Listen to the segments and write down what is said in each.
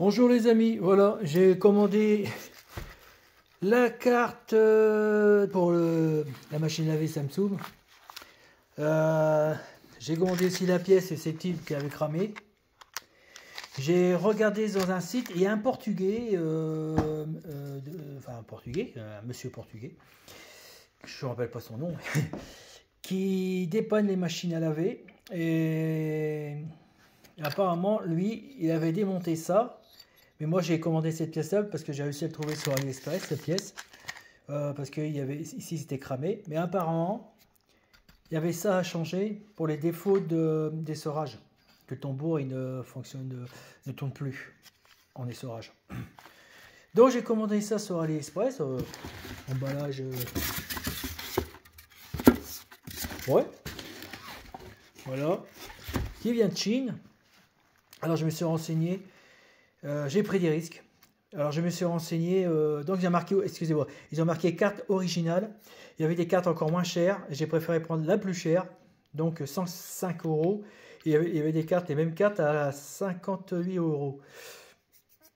Bonjour les amis, voilà, j'ai commandé la carte pour la machine à laver Samsung. J'ai commandé aussi la pièce susceptible qui avait cramé. J'ai regardé dans un site, il y a un portugais, un monsieur portugais, je ne me rappelle pas son nom, qui dépanne les machines à laver. Et apparemment, lui, il avait démonté ça. Mais moi, j'ai commandé cette pièce-là parce que j'ai réussi à le trouver sur AliExpress, cette pièce. Parce que ici, c'était cramé. Mais apparemment, il y avait ça à changer pour les défauts d'essorage. Que le tambour il ne tourne plus en essorage. Donc, j'ai commandé ça sur AliExpress. Emballage. Ouais. Voilà. Qui vient de Chine. Alors, je me suis renseigné. J'ai pris des risques. Alors je me suis renseigné, donc j'ai marqué, excusez-moi, ils ont marqué carte originale. Il y avait des cartes encore moins chères. J'ai préféré prendre la plus chère, donc 105 euros. Il y avait des cartes, les mêmes cartes à 58 euros.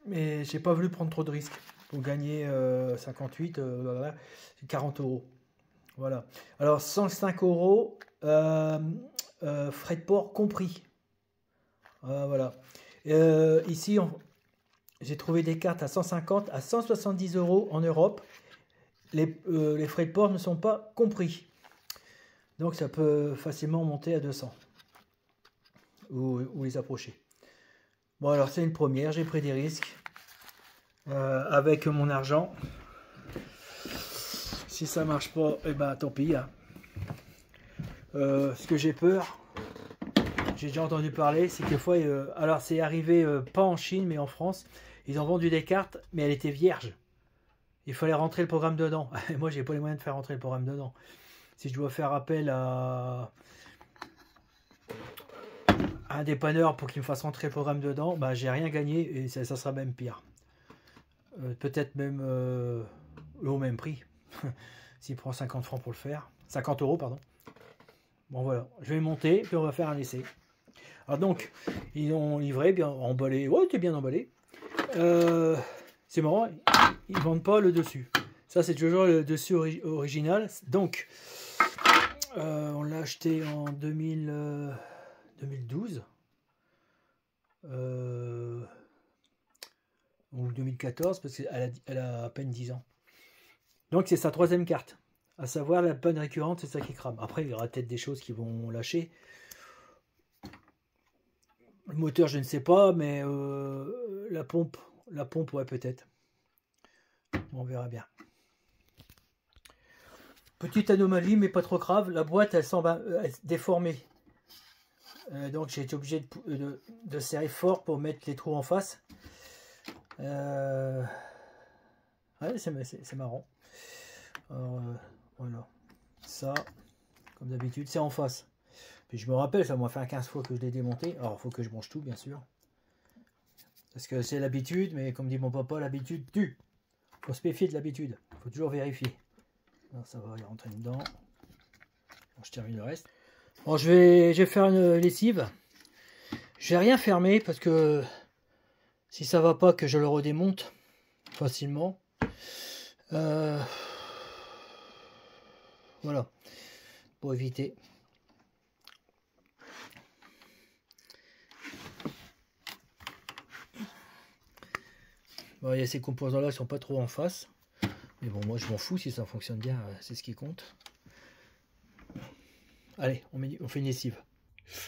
Mais j'ai pas voulu prendre trop de risques pour gagner 58, 40 euros. Voilà. Alors 105 euros, frais de port compris. Voilà. Ici, j'ai trouvé des cartes à 150 à 170 euros en Europe. Les frais de port ne sont pas compris. Donc ça peut facilement monter à 200. Ou les approcher. Bon alors c'est une première, j'ai pris des risques. Avec mon argent. Si ça marche pas, eh ben tant pis. Hein. Ce que j'ai peur, j'ai déjà entendu parler, c'est que des fois, alors c'est arrivé pas en Chine mais en France, ils ont vendu des cartes, mais elles étaient vierges. Il fallait rentrer le programme dedans. Moi, j'ai pas les moyens de faire rentrer le programme dedans. Si je dois faire appel à un dépanneur pour qu'il me fasse rentrer le programme dedans, bah, j'ai rien gagné et ça sera même pire. Peut-être même au même prix. S'il prend 50 francs pour le faire. 50 euros, pardon. Bon, voilà. Je vais monter, puis on va faire un essai. Alors donc, ils ont livré, bien emballé. Ouais, t'es bien emballé. C'est marrant, ils vendent pas le dessus. Ça, c'est toujours le dessus original. Donc, on l'a acheté en 2012 ou 2014 parce qu'elle a à peine 10 ans. Donc, c'est sa troisième carte. À savoir, la panne récurrente, c'est ça qui crame. Après, il y aura peut-être des choses qui vont lâcher. Le moteur, je ne sais pas, mais la pompe, ouais, peut-être. On verra bien. Petite anomalie, mais pas trop grave. La boîte, elle semble déformée. Donc, j'ai été obligé de serrer fort pour mettre les trous en face. Ouais, c'est marrant. Alors, voilà. Ça, comme d'habitude, c'est en face. Puis je me rappelle, ça m'a fait 15 fois que je l'ai démonté. Alors, il faut que je branche tout, bien sûr. Parce que c'est l'habitude, mais comme dit mon papa, l'habitude tue. Il faut se méfier de l'habitude. Il faut toujours vérifier. Alors, ça va y rentrer dedans. Bon, je termine le reste. Bon, je vais faire une lessive. Je vais rien fermer parce que si ça va pas, que je le redémonte facilement. Voilà. Pour éviter. Bon, il y a ces composants-là qui sont pas trop en face. Mais bon, moi je m'en fous si ça fonctionne bien, c'est ce qui compte. Allez, on fait une lessive.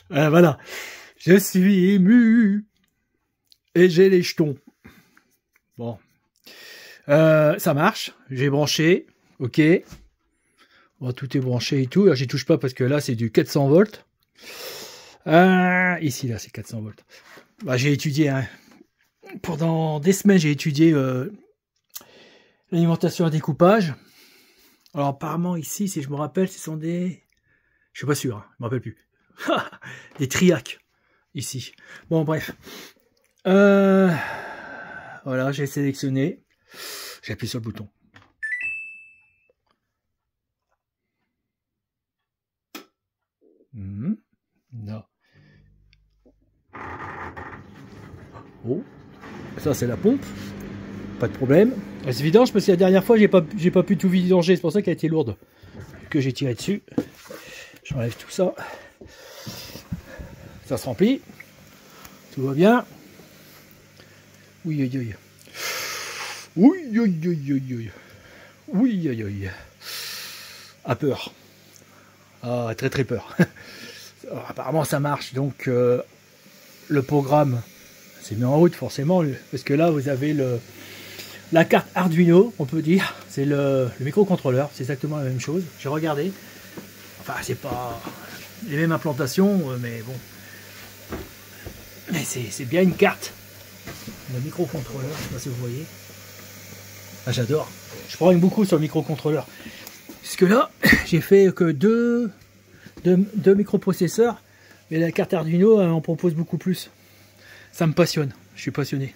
Voilà, je suis ému et j'ai les jetons. Bon, ça marche, j'ai branché, ok. Bon, tout est branché et tout. Alors j'y touche pas parce que là c'est du 400 volts. Ici là c'est 400 volts. Bah, j'ai étudié, hein. Pendant des semaines j'ai étudié l'alimentation à découpage. Alors apparemment ici, si je me rappelle, ce sont des... Je suis pas sûr, hein, je me rappelle plus. Des triacs, ici. Bon, bref. Voilà, j'ai sélectionné. J'appuie sur le bouton. Non. Oh. Ça c'est la pompe. Pas de problème. Elle se vidange parce que la dernière fois j'ai pas pu tout vidanger. C'est pour ça qu'elle a été lourde. Que j'ai tiré dessus. J'enlève tout ça. Ça se remplit. Tout va bien. Oui, oui, oui. Oui, oui, oui, oui, oui. Oui, oui, oui. À peur. Ah, très très peur. Alors, apparemment ça marche. Donc le programme s'est mis en route forcément. Parce que là vous avez la carte Arduino, on peut dire. C'est le microcontrôleur. C'est exactement la même chose. J'ai regardé. Enfin, c'est pas les mêmes implantations, mais bon. Mais c'est bien une carte. Le microcontrôleur, je sais pas si vous voyez. Ah, j'adore. Je prends beaucoup sur le microcontrôleur. Parce que là, j'ai fait que deux microprocesseurs. Mais la carte Arduino en propose beaucoup plus. Ça me passionne. Je suis passionné.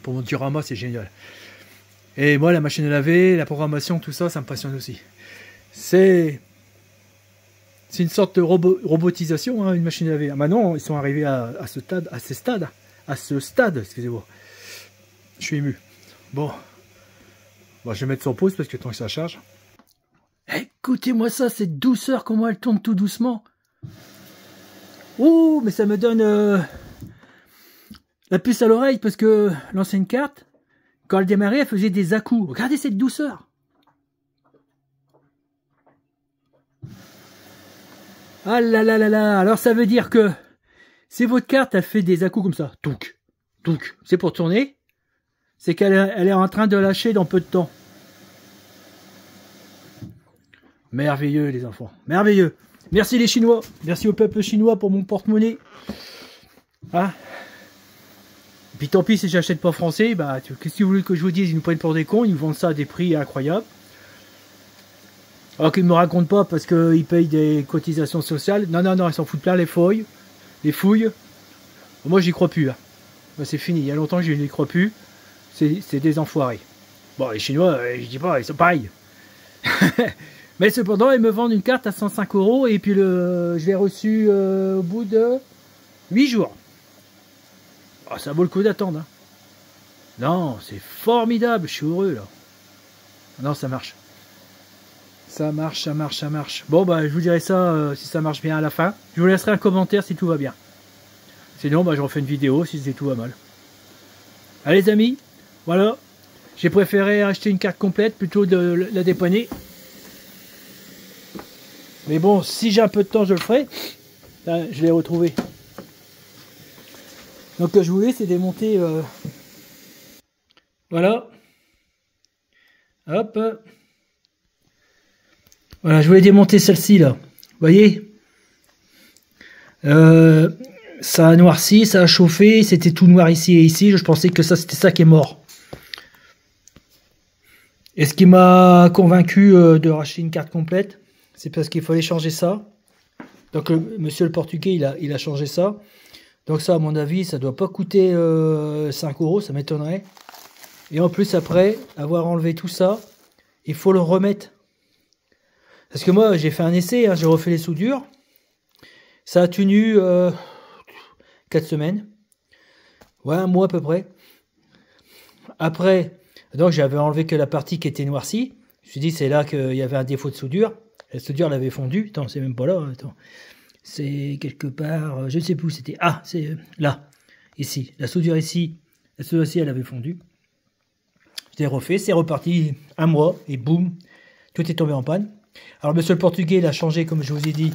Pour mon diorama, c'est génial. Et moi, la machine à laver, la programmation, tout ça, ça me passionne aussi. C'est une sorte de robotisation, hein, une machine à laver. Ah, maintenant, ils sont arrivés à ce stade, excusez-moi. Je suis ému. Bon. Bon, je vais mettre sur pause parce que tant que ça charge. Écoutez-moi ça, cette douceur, comment elle tourne tout doucement. Oh, mais ça me donne la puce à l'oreille parce que l'ancienne carte, quand elle démarrait, elle faisait des à-coups. Regardez cette douceur. Ah là là là là, alors ça veut dire que si votre carte elle fait des à-coups comme ça, touc, touc, c'est pour tourner, c'est qu'elle est en train de lâcher dans peu de temps. Merveilleux les enfants, merveilleux. Merci les Chinois, merci au peuple chinois pour mon porte-monnaie. Ah. Et puis tant pis si j'achète pas français, bah qu'est-ce que vous voulez que je vous dise, ils nous prennent pour des cons, ils nous vendent ça à des prix incroyables. Alors qu'ils ne me racontent pas parce qu'ils payent des cotisations sociales. Non, non, non, ils s'en foutent plein les fouilles. Les fouilles. Moi, j'y crois plus. Hein. Ben, c'est fini. Il y a longtemps que je n'y crois plus. C'est des enfoirés. Bon, les Chinois, je dis pas, ils sont pareils. Mais cependant, ils me vendent une carte à 105 € et puis je l'ai reçue au bout de 8 jours. Oh, ça vaut le coup d'attendre. Hein. Non, c'est formidable. Je suis heureux, là. Non, ça marche. Ça marche, ça marche, ça marche. Bon, bah, je vous dirai ça si ça marche bien à la fin. Je vous laisserai un commentaire si tout va bien. Sinon, bah, je refais une vidéo si tout va mal. Allez, les amis, voilà. J'ai préféré acheter une carte complète plutôt de la dépanner. Mais bon, si j'ai un peu de temps, je le ferai. Là, je l'ai retrouvé. Donc, ce que je voulais, c'est démonter... Voilà. Hop. Voilà, je voulais démonter celle-ci là. Vous voyez, ça a noirci, ça a chauffé, c'était tout noir ici et ici. Je pensais que ça, c'était ça qui est mort. Et ce qui m'a convaincu de racheter une carte complète, c'est parce qu'il fallait changer ça. Donc monsieur le portugais, il a changé ça. Donc ça, à mon avis, ça doit pas coûter 5 €, ça m'étonnerait. Et en plus, après avoir enlevé tout ça, il faut le remettre. Parce que moi, j'ai fait un essai, hein, j'ai refait les soudures. Ça a tenu 4 semaines. Ouais, un mois à peu près. Après, donc j'avais enlevé que la partie qui était noircie. Je me suis dit, c'est là qu'il y avait un défaut de soudure. La soudure, elle avait fondu. Attends, c'est même pas là. Attends. C'est quelque part, je ne sais plus où c'était. Ah, c'est là. Ici. La soudure ici. La soudure ici, elle avait fondu. Je l'ai refait. C'est reparti un mois. Et boum, tout est tombé en panne. Alors, monsieur le portugais, il a changé, comme je vous ai dit,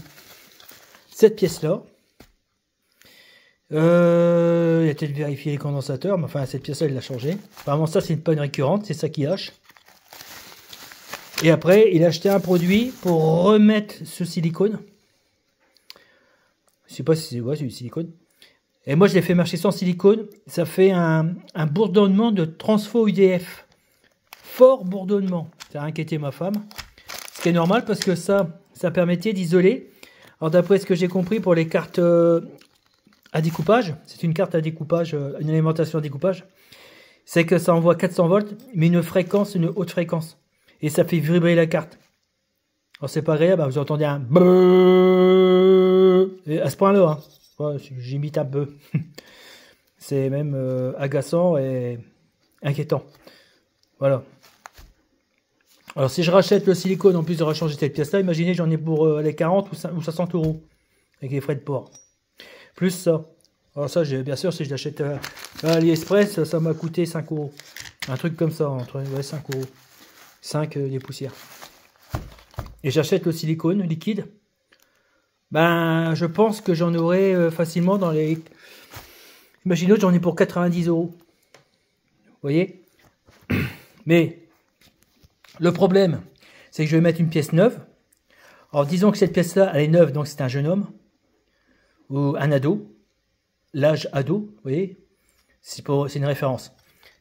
cette pièce-là. Il a peut-être vérifié les condensateurs, mais enfin, cette pièce-là, il l'a changé. Apparemment, ça, c'est une panne récurrente, c'est ça qui hache. Et après, il a acheté un produit pour remettre ce silicone. Je ne sais pas si c'est du silicone. Et moi, je l'ai fait marcher sans silicone. Ça fait un bourdonnement de transfo UDF. Fort bourdonnement. Ça a inquiété ma femme. Ce qui est normal parce que ça permettait d'isoler. Alors d'après ce que j'ai compris pour les cartes à découpage, c'est une carte à découpage, une alimentation à découpage, c'est que ça envoie 400 volts, mais une haute fréquence. Et ça fait vibrer la carte. Alors c'est pas agréable, vous entendez un brrrr, à ce point-là, hein. Ouais, j'imite un peu. C'est même agaçant et inquiétant. Voilà. Alors si je rachète le silicone en plus de rachanger cette pièce là, imaginez j'en ai pour les 40 ou 60 euros avec les frais de port. Plus ça. Alors ça, bien sûr, si je l'achète à AliExpress, ça m'a coûté 5 euros. Un truc comme ça, entre 5 euros. 5 des poussières. Et j'achète le silicone liquide. Ben, je pense que j'en aurai facilement dans les... Imaginez, j'en ai pour 90 euros. Vous voyez? Mais le problème, c'est que je vais mettre une pièce neuve. Alors, disons que cette pièce-là, elle est neuve, donc c'est un jeune homme. Ou un ado. L'âge ado, vous voyez? C'est une référence.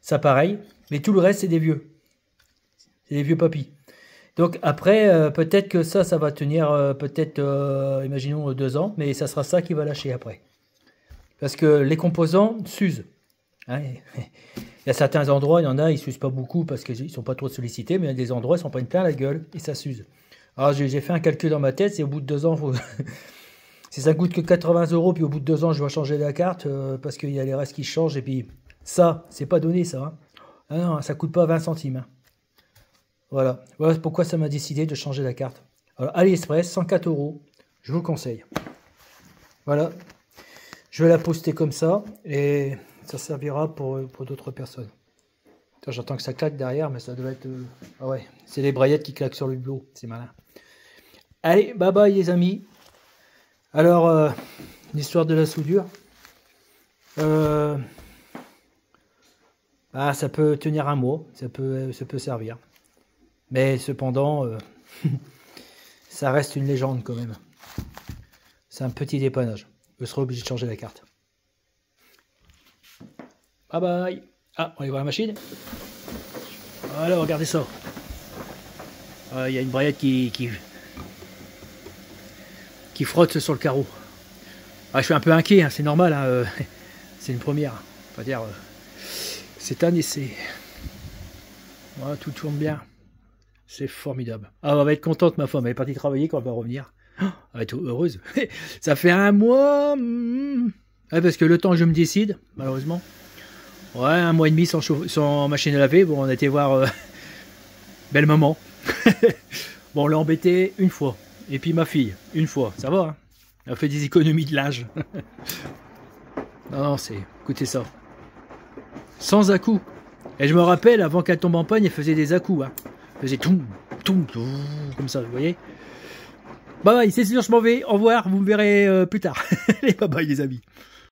Ça, pareil. Mais tout le reste, c'est des vieux. C'est des vieux papis. Donc, après, peut-être que ça va tenir, imaginons, 2 ans. Mais ça sera ça qui va lâcher après. Parce que les composants s'usent. Hein, il y a certains endroits, il y en a, ils ne s'usent pas beaucoup parce qu'ils ne sont pas trop sollicités, mais il y a des endroits, ils s'en prennent plein la gueule et ça s'use. Alors j'ai fait un calcul dans ma tête, c'est au bout de 2 ans, si ça coûte que 80 euros, puis au bout de 2 ans, je dois changer la carte parce qu'il y a les restes qui changent, et puis ça, c'est pas donné ça. Hein. Ah non, ça coûte pas 20 centimes. Hein. Voilà pourquoi ça m'a décidé de changer la carte. Alors AliExpress, 104 euros, je vous le conseille. Voilà, je vais la poster comme ça, et ça servira pour d'autres personnes. J'entends que ça claque derrière, mais ça doit être... Ah ouais, c'est les braillettes qui claquent sur le bureau, c'est malin. Allez, bye bye les amis. Alors, l'histoire de la soudure. Ça peut tenir un mois, ça peut servir. Mais cependant, ça reste une légende quand même. C'est un petit dépannage. Je serai obligé de changer la carte. Bye bye. Ah, on va voir la machine. Voilà, regardez ça. Il y a une braillette qui frotte sur le carreau. Je suis un peu inquiet, hein, c'est normal. Hein, c'est une première. On va dire, c'est un essai. Voilà, tout tourne bien. C'est formidable. Elle va être contente, ma femme. Elle est partie travailler quand elle va revenir. Elle va être heureuse. Ça fait un mois. Ouais, parce que le temps que je me décide, malheureusement. Ouais, 1 mois et demi sans machine à laver. Bon, on a été voir belle maman. Bon, on l'a embêté une fois. Et puis ma fille, une fois. Ça va, hein. Elle a fait des économies de linge. Non, c'est... Écoutez ça. Sans à-coups. Et je me rappelle, avant qu'elle tombe en panne, elle faisait des à-coups. Hein. Elle faisait tout, comme ça, vous voyez. Bye bye, c'est sûr, je m'en vais. Au revoir, vous me verrez plus tard. Allez, bye bye les amis.